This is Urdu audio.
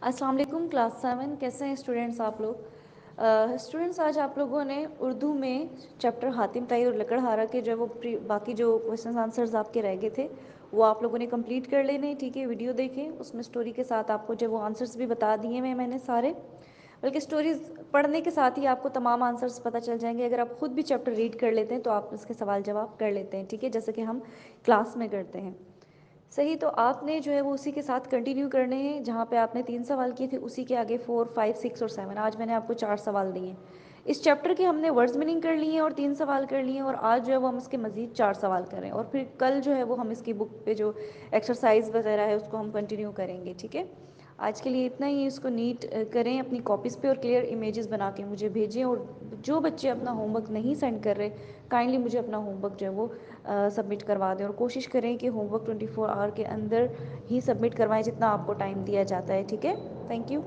السلام علیکم کلاس 7 کیسے ہیں اسٹوڈنٹس آپ لوگ؟ اسٹوڈنٹس آج آپ لوگوں نے اردو میں چیپٹر حاتم طائی اور لکڑہارا کے جو وہ باقی جو کویشچنز آنسرز آپ کے رہ گئے تھے وہ آپ لوگوں نے کمپلیٹ کر لینے. ٹھیک ہے، ویڈیو دیکھیں، اس میں اسٹوری کے ساتھ آپ کو جو وہ آنسرز بھی بتا دیے میں نے سارے، بلکہ اسٹوریز پڑھنے کے ساتھ ہی آپ کو تمام آنسرز پتہ چل جائیں گے. اگر آپ خود بھی چیپٹر ریڈ کر لیتے ہیں تو آپ اس کے سوال جواب کر لیتے ہیں. ٹھیک ہے، جیسے کہ ہم کلاس میں کرتے ہیں. صحیح، تو آپ نے جو ہے وہ اسی کے ساتھ کنٹینیو کرنے ہیں. جہاں پہ آپ نے 3 سوال کیے تھے اسی کے آگے 4 5 6 اور 7. آج میں نے آپ کو 4 سوال دیے ہیں. اس چیپٹر کے ہم نے ورڈز میننگ کر لیے ہیں اور 3 سوال کر لیے ہیں، اور آج جو ہے وہ ہم اس کے مزید 4 سوال کریں، اور پھر کل جو ہے وہ ہم اس کی بک پہ جو ایکسرسائز وغیرہ ہے اس کو ہم کنٹینیو کریں گے. ٹھیک ہے، آج کے لیے اتنا ہی. اس کو نیٹ کریں اپنی کاپیز پہ اور کلیئر امیجز بنا کے مجھے بھیجیں. اور جو بچے اپنا ہوم ورک نہیں سینڈ کر رہے کائنڈلی مجھے اپنا ہوم ورک جو ہے وہ سبمٹ کروا دیں، اور کوشش کریں کہ ہوم ورک 24 آور کے اندر ہی سبمٹ کروائیں جتنا آپ کو ٹائم دیا جاتا ہے. ٹھیک ہے، تھینک یو.